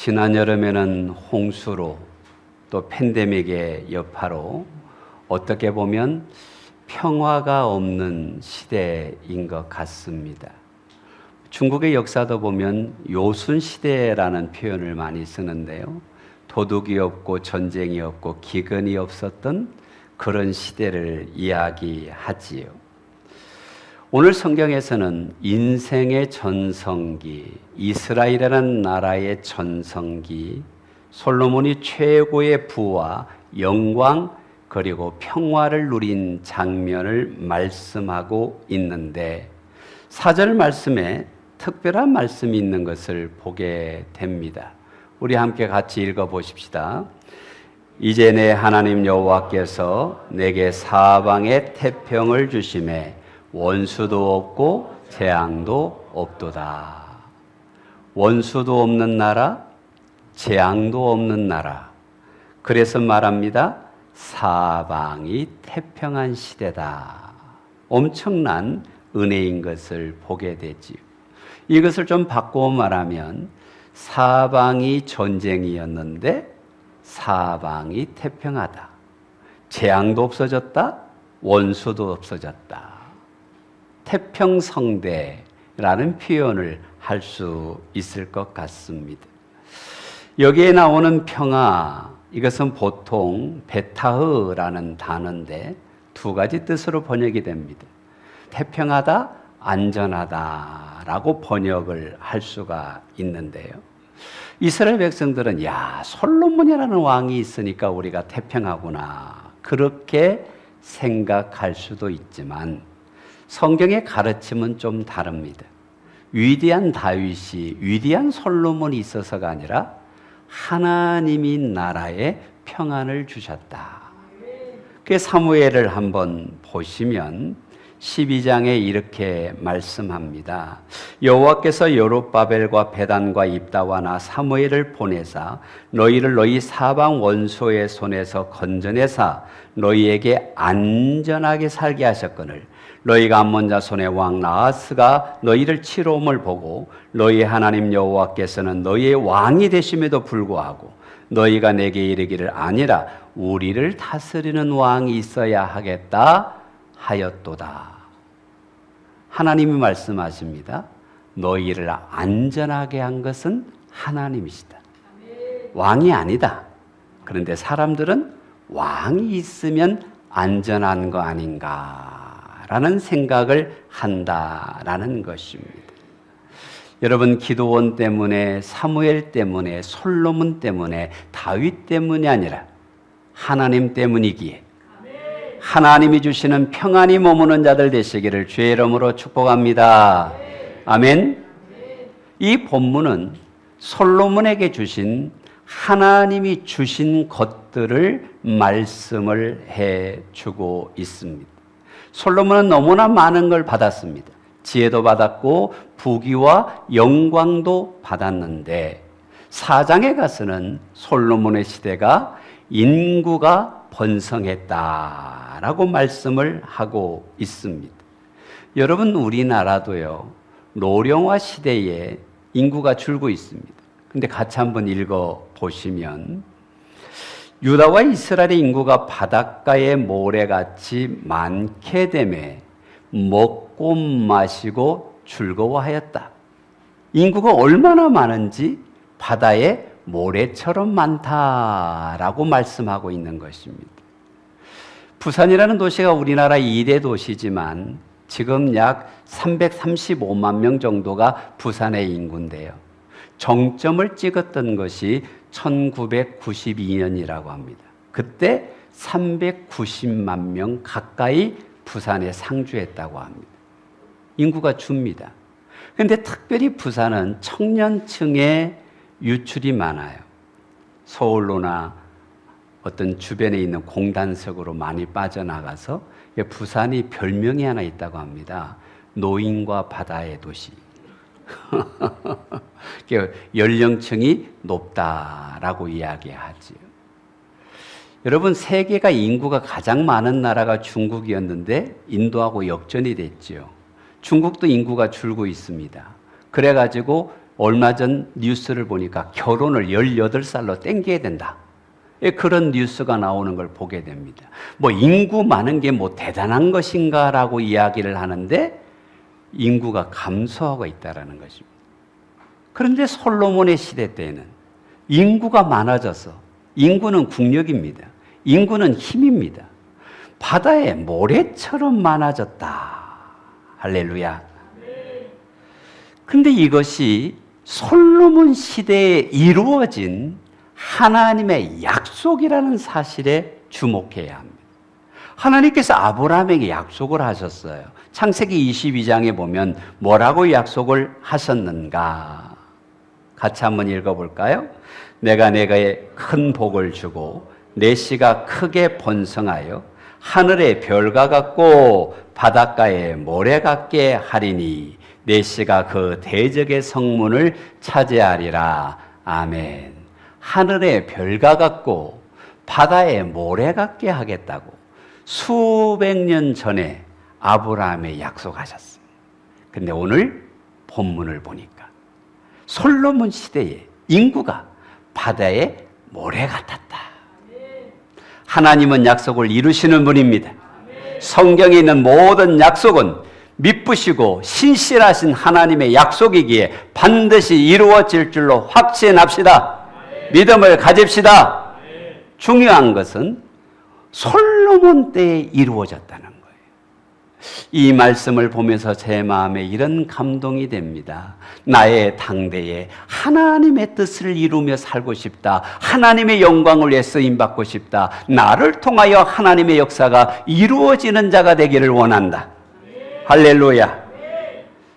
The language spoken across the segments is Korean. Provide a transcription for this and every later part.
지난 여름에는 홍수로 또 팬데믹의 여파로 어떻게 보면 평화가 없는 시대인 것 같습니다. 중국의 역사도 보면 요순시대라는 표현을 많이 쓰는데요. 도둑이 없고 전쟁이 없고 기근이 없었던 그런 시대를 이야기하지요. 오늘 성경에서는 인생의 전성기, 이스라엘이라는 나라의 전성기, 솔로몬이 최고의 부와 영광 그리고 평화를 누린 장면을 말씀하고 있는데 4절 말씀에 특별한 말씀이 있는 것을 보게 됩니다. 우리 함께 같이 읽어보십시다. 이제 내 하나님 여호와께서 내게 사방에 태평을 주심에 원수도 없고 재앙도 없도다. 원수도 없는 나라, 재앙도 없는 나라. 그래서 말합니다. 사방이 태평한 시대다. 엄청난 은혜인 것을 보게 되지요. 이것을 좀 바꾸어 말하면 사방이 전쟁이었는데 사방이 태평하다. 재앙도 없어졌다. 원수도 없어졌다. 태평성대라는 표현을 할 수 있을 것 같습니다. 여기에 나오는 평화, 이것은 보통 베타흐라는 단어인데 두 가지 뜻으로 번역이 됩니다. 태평하다, 안전하다라고 번역을 할 수가 있는데요. 이스라엘 백성들은 솔로몬이라는 왕이 있으니까 우리가 태평하구나 그렇게 생각할 수도 있지만 성경의 가르침은 좀 다릅니다. 위대한 다윗이 위대한 솔로몬이 있어서가 아니라 하나님이 나라에 평안을 주셨다. 그 사무엘을 한번 보시면 12장에 이렇게 말씀합니다. 여호와께서 여룹바벨과 베단과 입다와 나 사무엘을 보내사 너희를 너희 사방 원수의 손에서 건져내사 너희에게 안전하게 살게 하셨거늘 너희가 암몬 자손의 왕 나하스가 너희를 치러옴을 보고 너희 하나님 여호와께서는 너희의 왕이 되심에도 불구하고 너희가 내게 이르기를 아니라 우리를 다스리는 왕이 있어야 하겠다 하였도다. 하나님이 말씀하십니다. 너희를 안전하게 한 것은 하나님이시다. 왕이 아니다. 그런데 사람들은 왕이 있으면 안전한 거 아닌가라는 생각을 한다라는 것입니다. 여러분, 기드온 때문에, 사무엘 때문에, 솔로몬 때문에, 다윗 때문이 아니라 하나님 때문이기에 하나님이 주시는 평안이 머무는 자들 되시기를 주의 이름으로 축복합니다. 아멘. 이 본문은 솔로몬에게 주신 하나님이 주신 것들을 말씀을 해주고 있습니다. 솔로몬은 너무나 많은 걸 받았습니다. 지혜도 받았고 부귀와 영광도 받았는데 4장에 가서는 솔로몬의 시대가 인구가 번성했다라고 말씀을 하고 있습니다. 여러분, 우리나라도요, 노령화 시대에 인구가 줄고 있습니다. 근데 같이 한번 읽어보시면 유다와 이스라엘의 인구가 바닷가의 모래같이 많게 되매 먹고 마시고 즐거워하였다. 인구가 얼마나 많은지 바다에 모래처럼 많다라고 말씀하고 있는 것입니다. 부산이라는 도시가 우리나라 2대 도시지만 지금 약 335만 명 정도가 부산의 인구인데요. 정점을 찍었던 것이 1992년이라고 합니다. 그때 390만 명 가까이 부산에 상주했다고 합니다. 인구가 줍니다. 그런데 특별히 부산은 청년층의 유출이 많아요. 서울로나 어떤 주변에 있는 공단석으로 많이 빠져나가서 부산이 별명이 하나 있다고 합니다. 노인과 바다의 도시. 연령층이 높다라고 이야기하지요. 여러분, 세계가 인구가 가장 많은 나라가 중국이었는데 인도하고 역전이 됐죠. 중국도 인구가 줄고 있습니다. 그래가지고 얼마 전 뉴스를 보니까 결혼을 18살로 땡겨야 된다. 그런 뉴스가 나오는 걸 보게 됩니다. 뭐 인구 많은 게 뭐 대단한 것인가라고 이야기를 하는데 인구가 감소하고 있다는 것입니다. 그런데 솔로몬의 시대 때에는 인구가 많아져서 인구는 국력입니다. 인구는 힘입니다. 바다의 모래처럼 많아졌다. 할렐루야. 그런데 이것이 솔로몬 시대에 이루어진 하나님의 약속이라는 사실에 주목해야 합니다. 하나님께서 아브라함에게 약속을 하셨어요. 창세기 22장에 보면 뭐라고 약속을 하셨는가? 같이 한번 읽어볼까요? 내가 네게 큰 복을 주고 내 씨가 크게 번성하여 하늘의 별과 같고 바닷가의 모래 같게 하리니 내 씨가 그 대적의 성문을 차지하리라. 아멘. 하늘의 별과 같고 바다의 모래 같게 하겠다고 수백 년 전에 아브라함에 약속하셨습니다. 근데 오늘 본문을 보니까 솔로몬 시대에 인구가 바다의 모래 같았다. 하나님은 약속을 이루시는 분입니다. 성경에 있는 모든 약속은 미쁘시고 신실하신 하나님의 약속이기에 반드시 이루어질 줄로 확신합시다. 믿음을 가집시다. 중요한 것은 솔로몬 때에 이루어졌다는 거예요. 이 말씀을 보면서 제 마음에 이런 감동이 됩니다. 나의 당대에 하나님의 뜻을 이루며 살고 싶다. 하나님의 영광을 위해 쓰임받고 싶다. 나를 통하여 하나님의 역사가 이루어지는 자가 되기를 원한다. 할렐루야.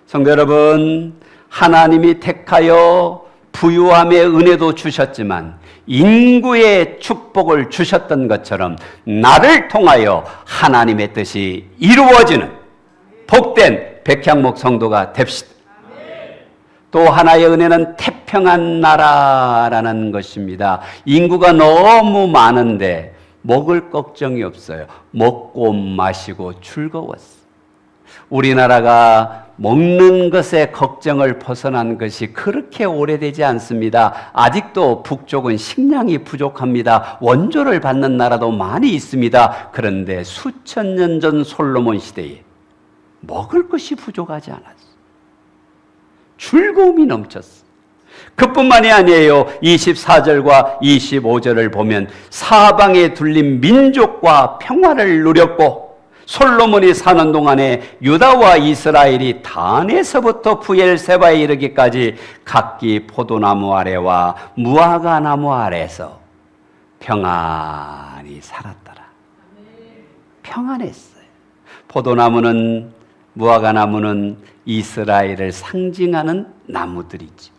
성도 여러분, 하나님이 택하여 부유함의 은혜도 주셨지만 인구의 축복을 주셨던 것처럼 나를 통하여 하나님의 뜻이 이루어지는 복된 백향목 성도가 됩시다. 또 하나의 은혜는 태평한 나라라는 것입니다. 인구가 너무 많은데 먹을 걱정이 없어요. 먹고 마시고 즐거웠어요. 우리나라가 먹는 것에 걱정을 벗어난 것이 그렇게 오래되지 않습니다. 아직도 북쪽은 식량이 부족합니다. 원조를 받는 나라도 많이 있습니다. 그런데 수천 년 전 솔로몬 시대에 먹을 것이 부족하지 않았어요. 즐거움이 넘쳤어요. 그뿐만이 아니에요. 24절과 25절을 보면 사방에 둘린 민족과 평화를 누렸고 솔로몬이 사는 동안에 유다와 이스라엘이 단에서부터 부엘세바에 이르기까지 각기 포도나무 아래와 무화과 나무 아래에서 평안히 살았더라. 평안했어요. 포도나무는 무화과 나무는 이스라엘을 상징하는 나무들이지.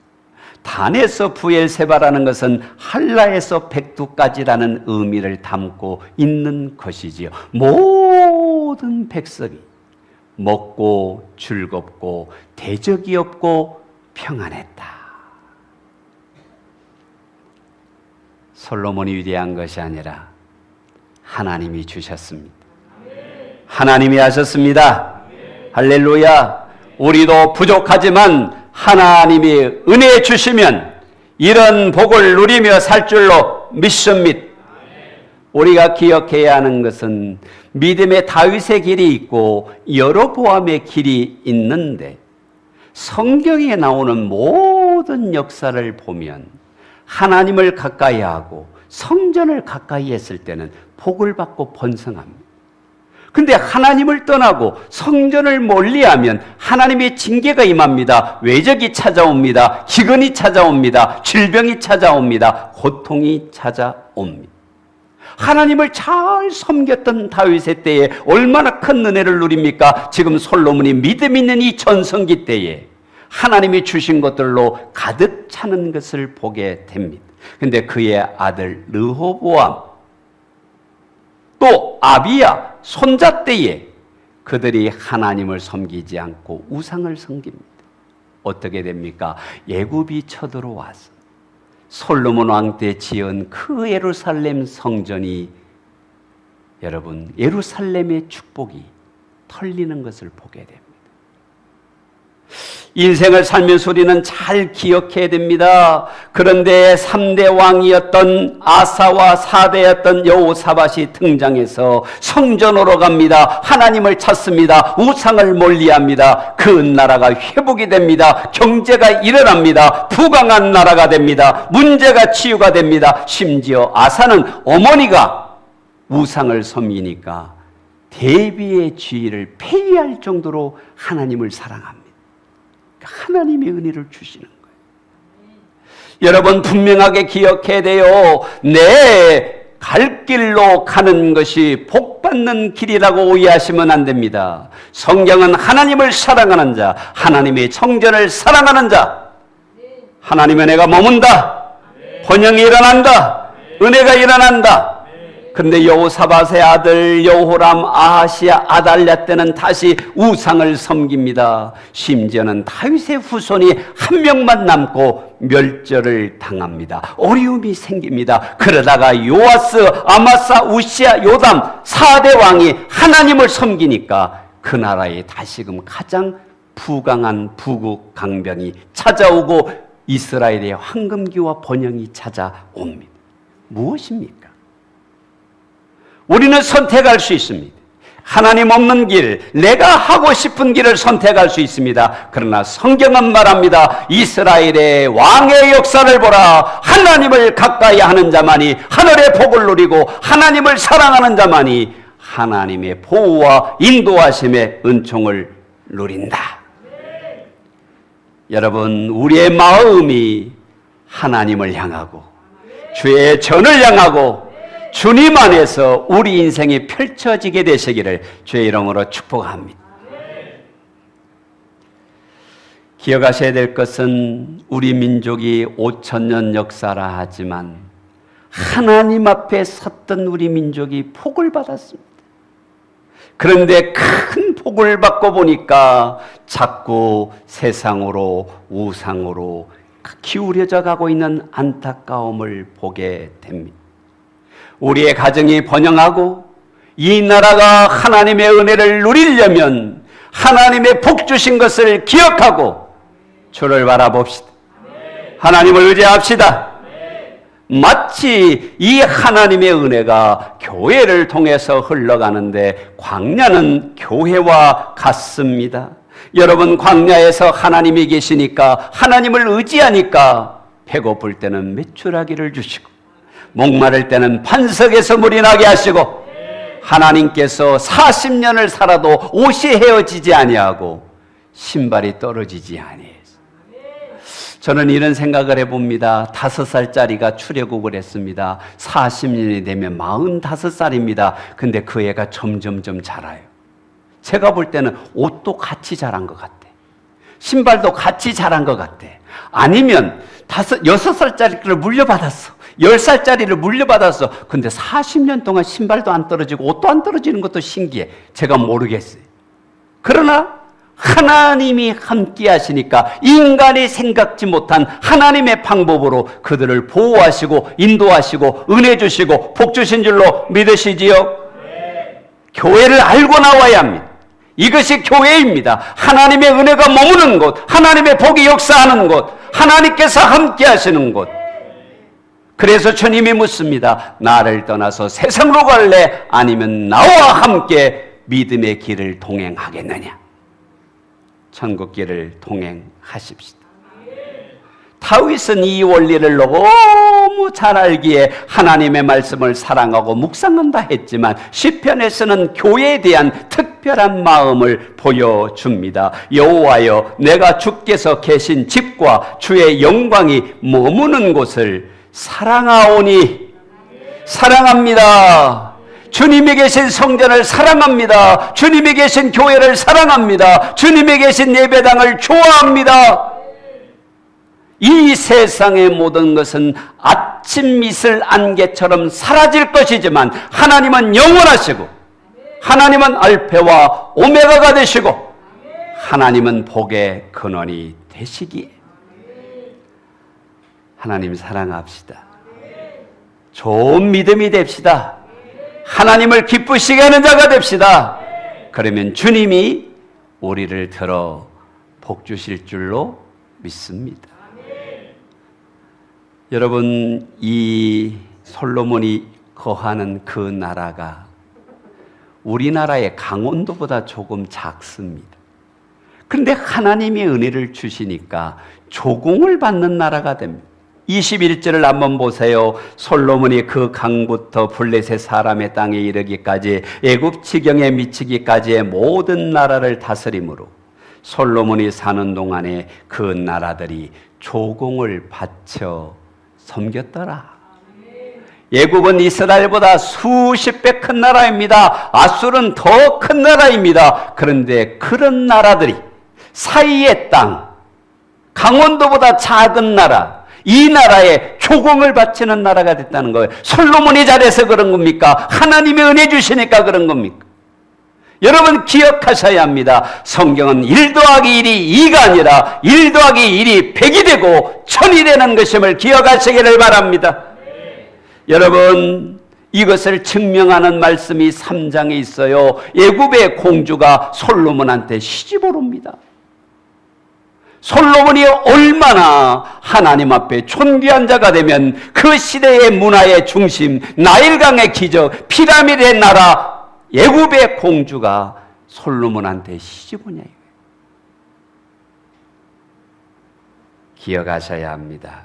단에서 부엘세바라는 것은 할라에서 백두까지라는 의미를 담고 있는 것이지요. 모든 백성이 먹고 즐겁고 대적이 없고 평안했다. 솔로몬이 위대한 것이 아니라 하나님이 주셨습니다. 하나님이 하셨습니다. 할렐루야. 우리도 부족하지만 하나님이 은혜 주시면 이런 복을 누리며 살 줄로 믿습니다. 우리가 기억해야 하는 것은 믿음의 다윗의 길이 있고 여로보암의 길이 있는데 성경에 나오는 모든 역사를 보면 하나님을 가까이 하고 성전을 가까이 했을 때는 복을 받고 번성합니다. 근데 하나님을 떠나고 성전을 멀리하면 하나님의 징계가 임합니다. 외적이 찾아옵니다. 기근이 찾아옵니다. 질병이 찾아옵니다. 고통이 찾아옵니다. 하나님을 잘 섬겼던 다윗의 때에 얼마나 큰 은혜를 누립니까? 지금 솔로몬이 믿음 있는 이 전성기 때에 하나님이 주신 것들로 가득 차는 것을 보게 됩니다. 근데 그의 아들 르호보암 또 아비야 손자 때에 그들이 하나님을 섬기지 않고 우상을 섬깁니다. 어떻게 됩니까? 애굽이 쳐들어와서 솔로몬 왕 때 지은 그 예루살렘 성전이 여러분 예루살렘의 축복이 털리는 것을 보게 됩니다. 인생을 살면서 우리는 잘 기억해야 됩니다. 그런데 3대 왕이었던 아사와 4대였던 여호사밧이 등장해서 성전으로 갑니다. 하나님을 찾습니다. 우상을 멀리합니다. 그 나라가 회복이 됩니다. 경제가 일어납니다. 부강한 나라가 됩니다. 문제가 치유가 됩니다. 심지어 아사는 어머니가 우상을 섬기니까 대비의 지위를 폐위할 정도로 하나님을 사랑합니다. 하나님의 은혜를 주시는 거예요. 여러분 분명하게 기억해야 돼요. 내 갈 길로 가는 것이 복받는 길이라고 오해하시면 안 됩니다. 성경은 하나님을 사랑하는 자, 하나님의 성전을 사랑하는 자, 하나님의 은혜가 머문다, 번영이 일어난다, 은혜가 일어난다. 그런데 여호사밧의 아들 여호람, 아하시아, 아달랴 때는 다시 우상을 섬깁니다. 심지어는 다윗의 후손이 한 명만 남고 멸절을 당합니다. 어려움이 생깁니다. 그러다가 요아스, 아마사, 우시아, 요담 4대 왕이 하나님을 섬기니까 그 나라에 다시금 가장 부강한 부국 강변이 찾아오고 이스라엘의 황금기와 번영이 찾아옵니다. 무엇입니까? 우리는 선택할 수 있습니다. 하나님 없는 길, 내가 하고 싶은 길을 선택할 수 있습니다. 그러나 성경은 말합니다. 이스라엘의 왕의 역사를 보라. 하나님을 가까이 하는 자만이 하늘의 복을 누리고 하나님을 사랑하는 자만이 하나님의 보호와 인도하심의 은총을 누린다. 여러분, 우리의 마음이 하나님을 향하고 주의 전을 향하고 주님 안에서 우리 인생이 펼쳐지게 되시기를 주의 이름으로 축복합니다. 기억하셔야 될 것은 우리 민족이 5,000년 역사라 하지만 하나님 앞에 섰던 우리 민족이 복을 받았습니다. 그런데 큰 복을 받고 보니까 자꾸 세상으로 우상으로 기울여져 가고 있는 안타까움을 보게 됩니다. 우리의 가정이 번영하고 이 나라가 하나님의 은혜를 누리려면 하나님의 복 주신 것을 기억하고 주를 바라봅시다. 하나님을 의지합시다. 마치 이 하나님의 은혜가 교회를 통해서 흘러가는데 광야는 교회와 같습니다. 여러분, 광야에서 하나님이 계시니까, 하나님을 의지하니까 배고플 때는 메추라기를 주시고 목마를 때는 반석에서 물이 나게 하시고 하나님께서 40년을 살아도 옷이 헤어지지 아니하고 신발이 떨어지지 아니해서, 저는 이런 생각을 해봅니다. 5살짜리가 출애굽을 했습니다. 40년이 되면 45살입니다. 근데 그 애가 점점점 자라요. 제가 볼 때는 옷도 같이 자란 것 같아. 신발도 같이 자란 것 같아. 아니면 6살짜리를 물려받았어. 10살짜리를 물려받았어. 근데 40년 동안 신발도 안 떨어지고 옷도 안 떨어지는 것도 신기해. 제가 모르겠어요. 그러나 하나님이 함께 하시니까 인간이 생각지 못한 하나님의 방법으로 그들을 보호하시고 인도하시고 은혜 주시고 복 주신 줄로 믿으시지요? 네. 교회를 알고 나와야 합니다. 이것이 교회입니다. 하나님의 은혜가 머무는 곳, 하나님의 복이 역사하는 곳, 하나님께서 함께 하시는 곳. 그래서 주님이 묻습니다. 나를 떠나서 세상으로 갈래? 아니면 나와 함께 믿음의 길을 동행하겠느냐? 천국 길을 동행하십시다. 다윗은 이 원리를 너무 잘 알기에 하나님의 말씀을 사랑하고 묵상한다 했지만 시편에서는 교회에 대한 특별한 마음을 보여줍니다. 여호와여, 내가 주께서 계신 집과 주의 영광이 머무는 곳을 사랑하오니. 사랑합니다. 주님이 계신 성전을 사랑합니다. 주님이 계신 교회를 사랑합니다. 주님이 계신 예배당을 좋아합니다. 이 세상의 모든 것은 아침 이슬 안개처럼 사라질 것이지만 하나님은 영원하시고 하나님은 알페와 오메가가 되시고 하나님은 복의 근원이 되시기에 하나님 사랑합시다. 좋은 믿음이 됩시다. 하나님을 기쁘시게 하는 자가 됩시다. 그러면 주님이 우리를 들어 복 주실 줄로 믿습니다. 여러분, 이 솔로몬이 거하는 그 나라가 우리나라의 강원도보다 조금 작습니다. 그런데 하나님이 은혜를 주시니까 조공을 받는 나라가 됩니다. 21절을 한번 보세요. 솔로몬이 그 강부터 블레셋 사람의 땅에 이르기까지 애굽 지경에 미치기까지의 모든 나라를 다스림으로 솔로몬이 사는 동안에 그 나라들이 조공을 바쳐 섬겼더라. 애굽은 이스라엘보다 수십 배 큰 나라입니다. 아술은 더 큰 나라입니다. 그런데 그런 나라들이 사이의 땅, 강원도보다 작은 나라, 이 나라에 조공을 바치는 나라가 됐다는 거예요. 솔로몬이 잘해서 그런 겁니까? 하나님의 은혜 주시니까 그런 겁니까? 여러분 기억하셔야 합니다. 성경은 1 더하기 1이 2가 아니라 1 더하기 1이 100이 되고 1000이 되는 것임을 기억하시기를 바랍니다. 여러분, 이것을 증명하는 말씀이 3장에 있어요. 애굽의 공주가 솔로몬한테 시집을 옵니다. 솔로몬이 얼마나 하나님 앞에 존귀한 자가 되면 그 시대의 문화의 중심, 나일강의 기적, 피라미드의 나라 애굽의 공주가 솔로몬한테 시집 오냐. 기억하셔야 합니다.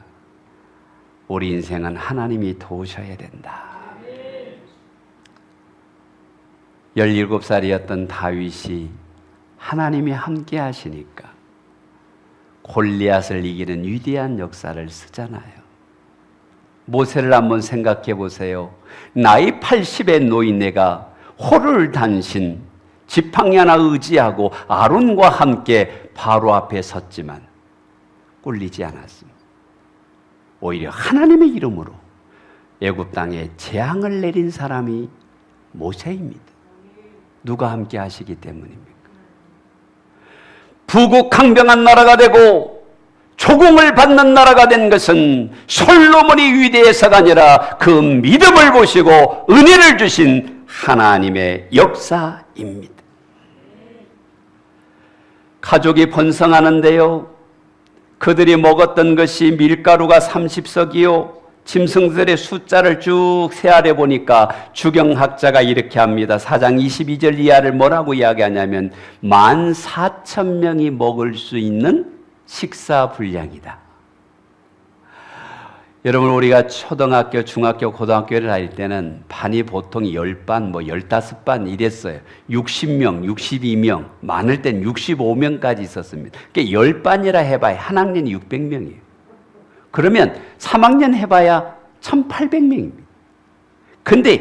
우리 인생은 하나님이 도우셔야 된다. 17살이었던 다윗이 하나님이 함께 하시니까 골리앗을 이기는 위대한 역사를 쓰잖아요. 모세를 한번 생각해 보세요. 나이 80의 노인네가 호를 단신 지팡이 하나 의지하고 아론과 함께 바로 앞에 섰지만 꿀리지 않았습니다. 오히려 하나님의 이름으로 애굽 땅에 재앙을 내린 사람이 모세입니다. 누가 함께 하시기 때문입니까? 부국강병한 나라가 되고 조공을 받는 나라가 된 것은 솔로몬이 위대해서가 아니라 그 믿음을 보시고 은혜를 주신 하나님의 역사입니다. 가족이 번성하는데요, 그들이 먹었던 것이 밀가루가 30석이요 짐승들의 숫자를 쭉 세알해 보니까 주경학자가 이렇게 합니다. 4장 22절 이하를 뭐라고 이야기하냐면 14,000명이 먹을 수 있는 식사 분량이다. 여러분, 우리가 초등학교, 중학교, 고등학교를 다닐 때는 반이 보통 10반, 15반 이랬어요. 60명, 62명, 많을 땐 65명까지 있었습니다. 그러니까 10반이라 해봐야 한 학년이 600명이에요. 그러면 3학년 해봐야 1800명입니다. 근데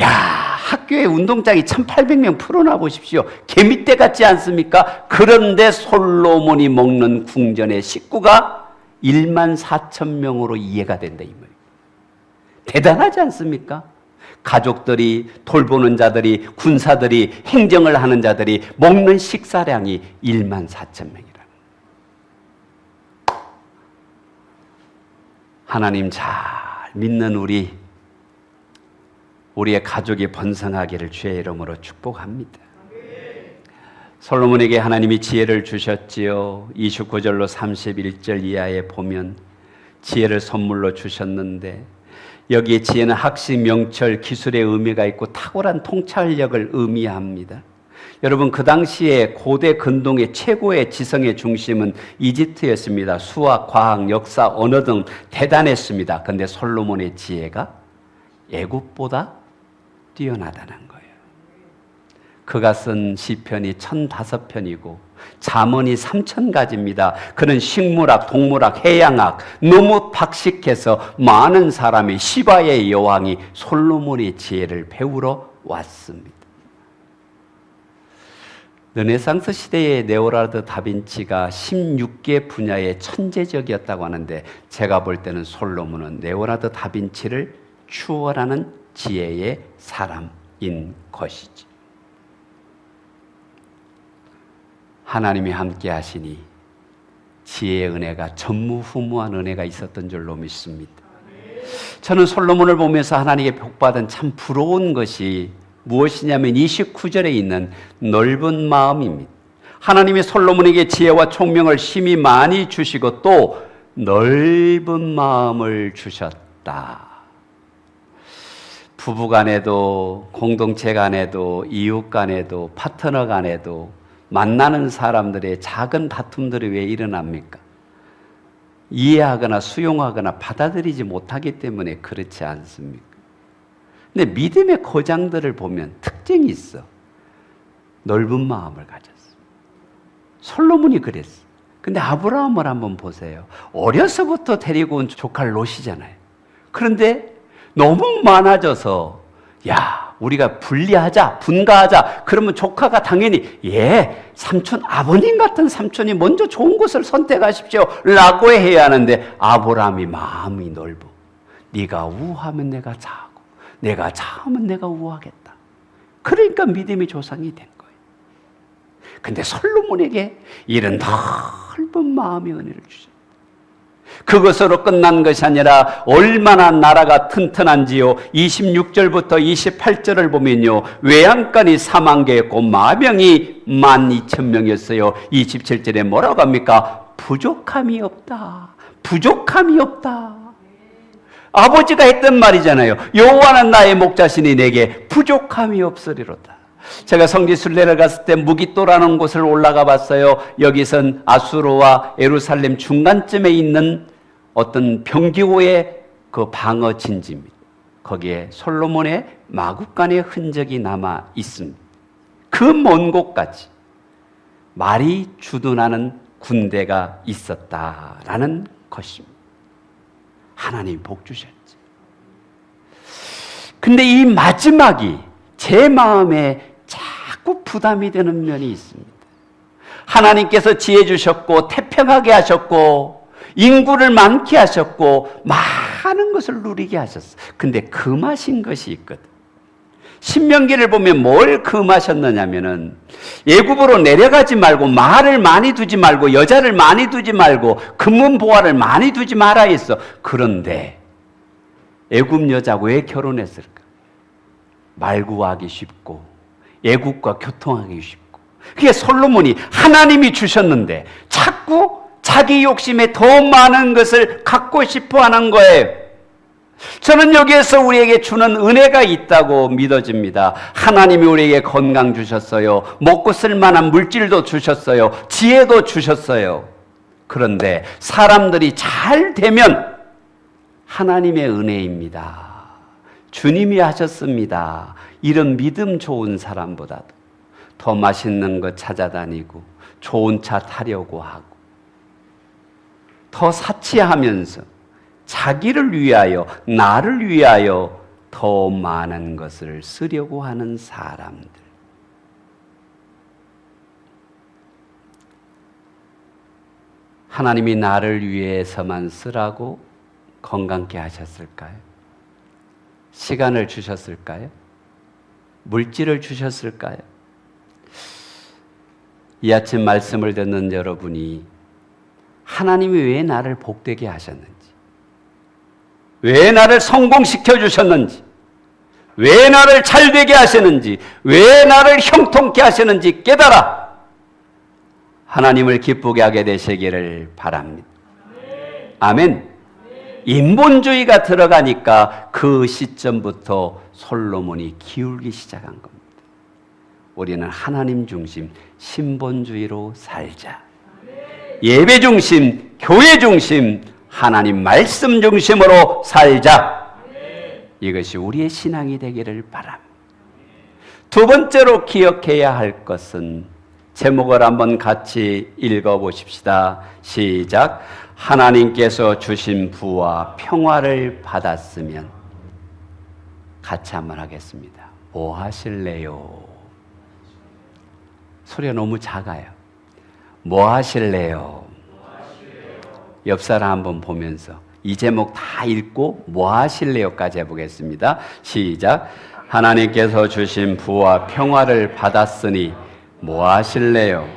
학교에 운동장이 1800명 풀어놔 보십시오. 개미떼 같지 않습니까? 그런데 솔로몬이 먹는 궁전의 식구가 14,000명으로 이해가 된다 이 말이에요. 대단하지 않습니까? 가족들이, 돌보는 자들이, 군사들이, 행정을 하는 자들이 먹는 식사량이 14,000명이라. 하나님 잘 믿는 우리의 가족이 번성하기를 주의 이름으로 축복합니다. 솔로몬에게 하나님이 지혜를 주셨지요. 29절로 31절 이하에 보면 지혜를 선물로 주셨는데, 여기에 지혜는 학식, 명철, 기술의 의미가 있고 탁월한 통찰력을 의미합니다. 여러분, 그 당시에 고대 근동의 최고의 지성의 중심은 이집트였습니다. 수학, 과학, 역사, 언어 등 대단했습니다. 그런데 솔로몬의 지혜가 애굽보다 뛰어나다는 거예요. 그가 쓴 시편이 1005편이고 잠언이 3000가지입니다. 그는 식물학, 동물학, 해양학 너무 박식해서 많은 사람이 시바의 여왕이 솔로몬의 지혜를 배우러 왔습니다. 르네상스 시대의 레오나르도 다빈치가 16개 분야의 천재적이었다고 하는데, 제가 볼 때는 솔로몬은 레오나르도 다빈치를 추월하는 지혜의 사람인 것이지. 하나님이 함께 하시니 지혜의 은혜가 전무후무한 은혜가 있었던 줄로 믿습니다. 저는 솔로몬을 보면서 하나님께 복받은 참 부러운 것이 무엇이냐면 29절에 있는 넓은 마음입니다. 하나님이 솔로몬에게 지혜와 총명을 심히 많이 주시고 또 넓은 마음을 주셨다. 부부 간에도 공동체 간에도 이웃 간에도 파트너 간에도 만나는 사람들의 작은 다툼들이 왜 일어납니까? 이해하거나 수용하거나 받아들이지 못하기 때문에 그렇지 않습니까? 근데 믿음의 고장들을 보면 특징이 있어. 넓은 마음을 가졌어. 솔로몬이 그랬어. 근데 아브라함을 한번 보세요. 어려서부터 데리고 온 조카 롯이잖아요. 그런데 너무 많아져서 야, 우리가 분리하자, 분가하자. 그러면 조카가 당연히 삼촌, 아버님 같은 삼촌이 먼저 좋은 곳을 선택하십시오 라고 해야 하는데 아브라함이 마음이 넓어. 네가 우하면 내가 자고 내가 자면 내가 우하겠다. 그러니까 믿음의 조상이 된 거예요. 근데 솔로몬에게 이런 넓은 마음의 은혜를 주셨어요. 그것으로 끝난 것이 아니라 얼마나 나라가 튼튼한지요. 26절부터 28절을 보면요, 외양간이 4만 개였고 마병이 12,000명이었어요 27절에 뭐라고 합니까? 부족함이 없다. 부족함이 없다. 아버지가 했던 말이잖아요. 여호와는 나의 목자시니 내게 부족함이 없으리로다. 제가 성지 순례를 갔을 때 무깃도라는 곳을 올라가 봤어요. 여기선 아수르와 예루살렘 중간쯤에 있는 어떤 병기호의 그 방어 진지입니다. 거기에 솔로몬의 마구간의 흔적이 남아 있습니다. 그 먼 곳까지 말이 주둔하는 군대가 있었다라는 것입니다. 하나님 복 주셨지. 근데 이 마지막이 제 마음에 자꾸 부담이 되는 면이 있습니다. 하나님께서 지혜 주셨고 태평하게 하셨고 인구를 많게 하셨고 많은 것을 누리게 하셨어요. 근데 금하신 것이 있거든. 신명기를 보면 뭘 금하셨느냐면은 애굽으로 내려가지 말고 말을 많이 두지 말고 여자를 많이 두지 말고 금은보화를 많이 두지 말아 했어. 그런데 애굽 여자 왜 결혼했을까? 말 구하기 쉽고 애국과 교통하기 쉽고. 그게 솔로몬이 하나님이 주셨는데 자꾸 자기 욕심에 더 많은 것을 갖고 싶어 하는 거예요. 저는 여기에서 우리에게 주는 은혜가 있다고 믿어집니다. 하나님이 우리에게 건강 주셨어요. 먹고 쓸 만한 물질도 주셨어요. 지혜도 주셨어요. 그런데 사람들이 잘 되면 하나님의 은혜입니다. 주님이 하셨습니다. 이런 믿음 좋은 사람보다도 더 맛있는 거 찾아다니고 좋은 차 타려고 하고 더 사치하면서 자기를 위하여 나를 위하여 더 많은 것을 쓰려고 하는 사람들. 하나님이 나를 위해서만 쓰라고 건강케 하셨을까요? 시간을 주셨을까요? 물질을 주셨을까요? 이 아침 말씀을 듣는 여러분이 하나님이 왜 나를 복되게 하셨는지, 왜 나를 성공시켜 주셨는지, 왜 나를 잘되게 하시는지, 왜 나를 형통케 하시는지 깨달아 하나님을 기쁘게 하게 되시기를 바랍니다. 아멘. 인본주의가 들어가니까 그 시점부터 솔로몬이 기울기 시작한 겁니다. 우리는 하나님 중심, 신본주의로 살자. 예배 중심, 교회 중심, 하나님 말씀 중심으로 살자. 이것이 우리의 신앙이 되기를 바랍니다. 두 번째로 기억해야 할 것은 제목을 한번 같이 읽어보십시다. 시작. 하나님께서 주신 부와 평화를 받았으면, 같이 한번 하겠습니다. 뭐 하실래요? 소리가 너무 작아요. 뭐 하실래요? 옆 사람 한번 보면서 이 제목 다 읽고 뭐 하실래요까지 해보겠습니다. 시작. 하나님께서 주신 부와 평화를 받았으니 뭐 하실래요?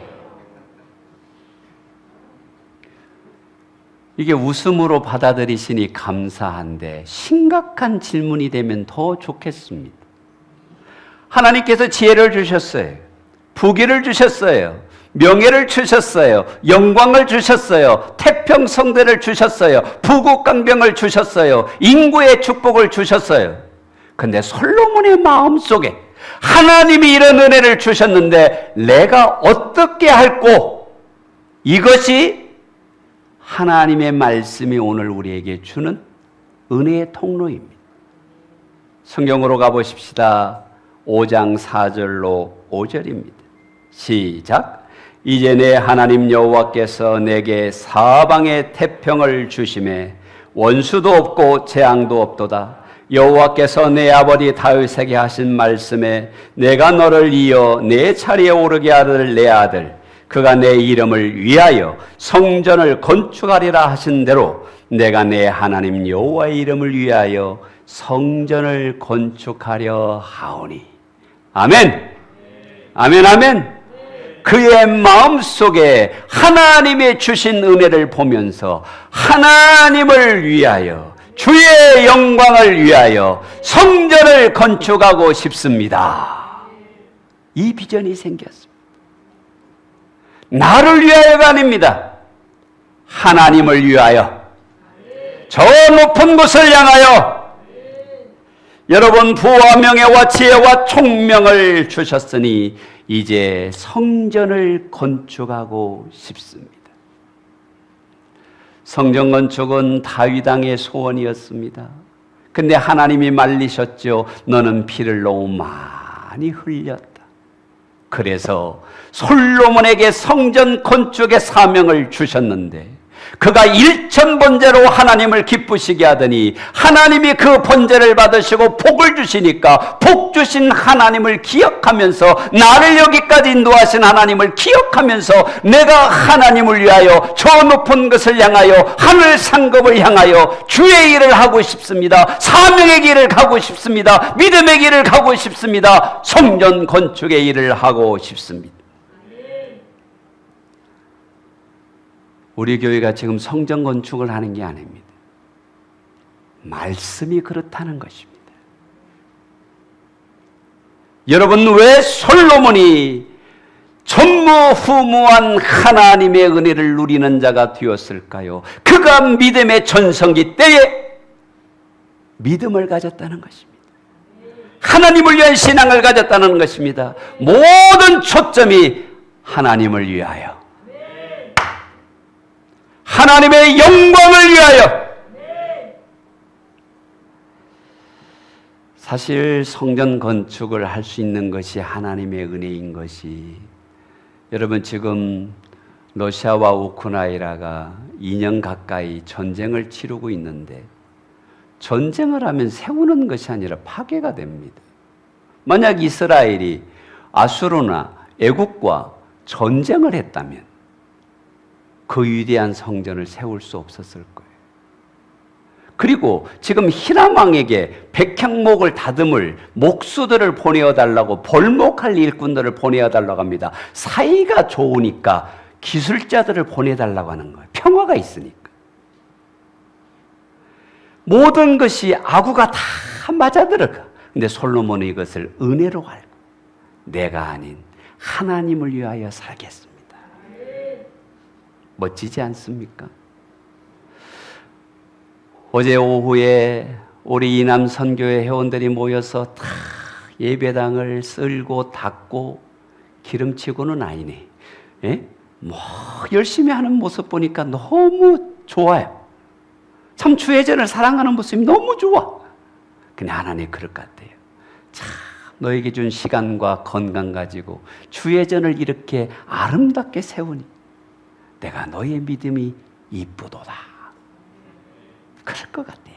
이게 웃음으로 받아들이시니 감사한데 심각한 질문이 되면 더 좋겠습니다. 하나님께서 지혜를 주셨어요. 부귀를 주셨어요. 명예를 주셨어요. 영광을 주셨어요. 태평성대를 주셨어요. 부국강병을 주셨어요. 인구의 축복을 주셨어요. 근데 솔로몬의 마음속에 하나님이 이런 은혜를 주셨는데 내가 어떻게 할꼬? 이것이 하나님의 말씀이 오늘 우리에게 주는 은혜의 통로입니다. 성경으로 가보십시다. 5장 4절로 5절입니다. 시작. 이제 내 하나님 여호와께서 내게 사방에 태평을 주심에 원수도 없고 재앙도 없도다. 여호와께서 내 아버지 다윗에게 하신 말씀에 내가 너를 이어 내 자리에 오르게 하를 내 아들 그가 내 이름을 위하여 성전을 건축하리라 하신 대로 내가 내 하나님 여호와의 이름을 위하여 성전을 건축하려 하오니. 아멘. 아멘. 아멘. 그의 마음속에 하나님의 주신 은혜를 보면서 하나님을 위하여 주의 영광을 위하여 성전을 건축하고 싶습니다. 이 비전이 생겼습니다. 나를 위하여가 아닙니다. 하나님을 위하여 저 높은 곳을 향하여. 여러분, 부와 명예와 지혜와 총명을 주셨으니 이제 성전을 건축하고 싶습니다. 성전 건축은 다윗 왕의 소원이었습니다. 근데 하나님이 말리셨죠. 너는 피를 너무 많이 흘렸다. 그래서 솔로몬에게 성전 건축의 사명을 주셨는데 그가 일천번제로 하나님을 기쁘시게 하더니 하나님이 그 번제를 받으시고 복을 주시니까 복 주신 하나님을 기억하면서 나를 여기까지 인도하신 하나님을 기억하면서 내가 하나님을 위하여 저 높은 것을 향하여 하늘 상급을 향하여 주의 일을 하고 싶습니다. 사명의 길을 가고 싶습니다. 믿음의 길을 가고 싶습니다. 성전 건축의 일을 하고 싶습니다. 우리 교회가 지금 성전 건축을 하는 게 아닙니다. 말씀이 그렇다는 것입니다. 여러분, 왜 솔로몬이 전무후무한 하나님의 은혜를 누리는 자가 되었을까요? 그가 믿음의 전성기 때에 믿음을 가졌다는 것입니다. 하나님을 위한 신앙을 가졌다는 것입니다. 모든 초점이 하나님을 위하여, 하나님의 영광을 위하여. 사실 성전 건축을 할 수 있는 것이 하나님의 은혜인 것이, 여러분 지금 러시아와 우크라이나가 2년 가까이 전쟁을 치르고 있는데 전쟁을 하면 세우는 것이 아니라 파괴가 됩니다. 만약 이스라엘이 아수르나 애국과 전쟁을 했다면 그 위대한 성전을 세울 수 없었을 거예요. 그리고 지금 히람 왕에게 백향목을 다듬을 목수들을 보내어 달라고, 벌목할 일꾼들을 보내어 달라고 합니다. 사이가 좋으니까 기술자들을 보내달라고 하는 거예요. 평화가 있으니까. 모든 것이 아구가 다 맞아들어가. 근데 솔로몬은 이것을 은혜로 알고 내가 아닌 하나님을 위하여 살겠습니다. 멋지지 않습니까? 어제 오후에 우리 이남 선교회 회원들이 모여서 다 예배당을 쓸고 닦고 기름치고는 아니네. 예? 뭐 열심히 하는 모습 보니까 너무 좋아요. 참 주의 전을 사랑하는 모습이 너무 좋아. 근데 하나님 그럴 것 같아요. 참 너에게 준 시간과 건강 가지고 주의 전을 이렇게 아름답게 세우니 내가 너의 믿음이 이쁘도다. 그럴 것 같아요.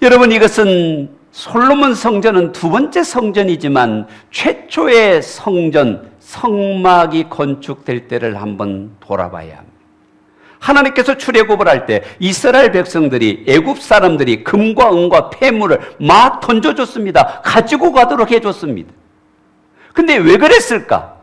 여러분, 이것은 솔로몬 성전은 두 번째 성전이지만 최초의 성전, 성막이 건축될 때를 한번 돌아봐야 합니다. 하나님께서 출애굽을 할 때 이스라엘 백성들이, 애굽 사람들이 금과 은과 폐물을 막 던져줬습니다. 가지고 가도록 해줬습니다. 근데 왜 그랬을까?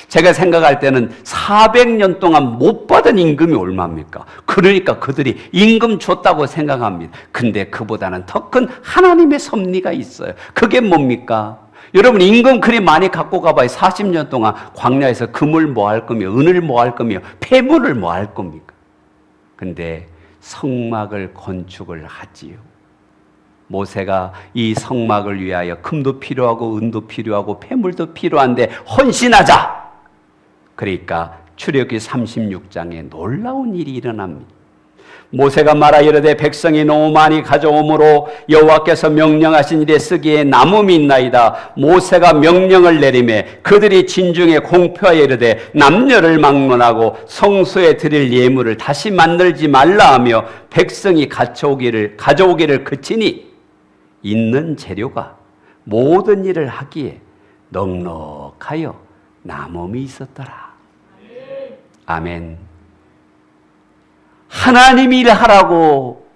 제가 생각할 때는 400년 동안 못 받은 임금이 얼마입니까? 그러니까 그들이 임금 줬다고 생각합니다. 근데 그보다는 더 큰 하나님의 섭리가 있어요. 그게 뭡니까? 여러분 임금 그리 많이 갖고 가봐야 40년 동안 광야에서 금을 뭐 할 거며 은을 뭐 할 거며 폐물을 뭐 할 겁니까? 근데 성막을 건축을 하지요. 모세가 이 성막을 위하여 금도 필요하고 은도 필요하고 폐물도 필요한데 헌신하자. 그러니까 출애굽기 36장에 놀라운 일이 일어납니다. 모세가 말하 이르되 백성이 너무 많이 가져오므로 여호와께서 명령하신 일에 쓰기에 남음이 있나이다. 모세가 명령을 내리매 그들이 진중에 공표하여 이르되 남녀를 막론하고 성소에 드릴 예물을 다시 만들지 말라 하며 백성이 가져오기를 그치니 있는 재료가 모든 일을 하기에 넉넉하여 남음이 있었더라. 아멘. 하나님이 일하라고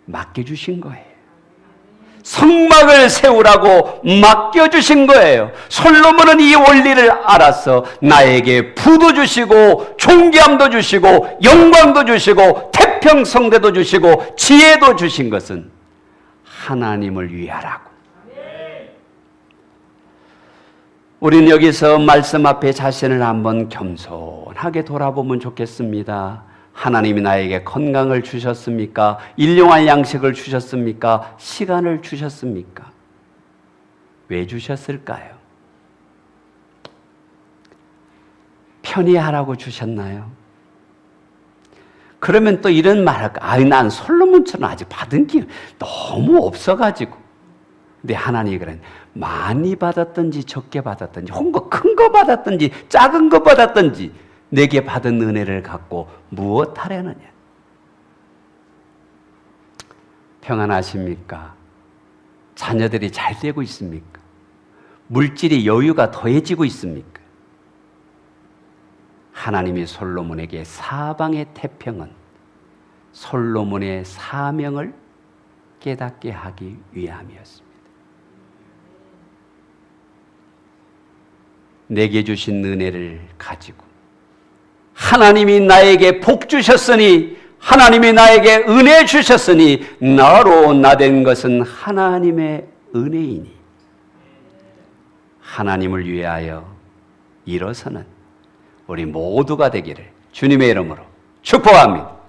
맡겨주신 거예요. 성막을 세우라고 맡겨주신 거예요. 솔로몬은 이 원리를 알아서 나에게 부도 주시고 존귀함도 주시고 영광도 주시고 태평성대도 주시고 지혜도 주신 것은 하나님을 위하라고. 우리는 여기서 말씀 앞에 자신을 한번 겸손하게 돌아보면 좋겠습니다. 하나님이 나에게 건강을 주셨습니까? 일용할 양식을 주셨습니까? 시간을 주셨습니까? 왜 주셨을까요? 편히 하라고 주셨나요? 그러면 또 이런 말 할까? 난 솔로몬처럼 아직 받은 게 너무 없어가지고. 근데 하나님이 그런 많이 받았든지 적게 받았든지 혹은 큰 거 받았든지 작은 거 받았든지 내게 받은 은혜를 갖고 무엇 하려느냐? 평안하십니까? 자녀들이 잘 되고 있습니까? 물질의 여유가 더해지고 있습니까? 하나님이 솔로몬에게 사방의 태평은 솔로몬의 사명을 깨닫게 하기 위함이었습니다. 내게 주신 은혜를 가지고 하나님이 나에게 복 주셨으니 하나님이 나에게 은혜 주셨으니 나로 나된 것은 하나님의 은혜이니 하나님을 위하여 일어서는 우리 모두가 되기를 주님의 이름으로 축복합니다.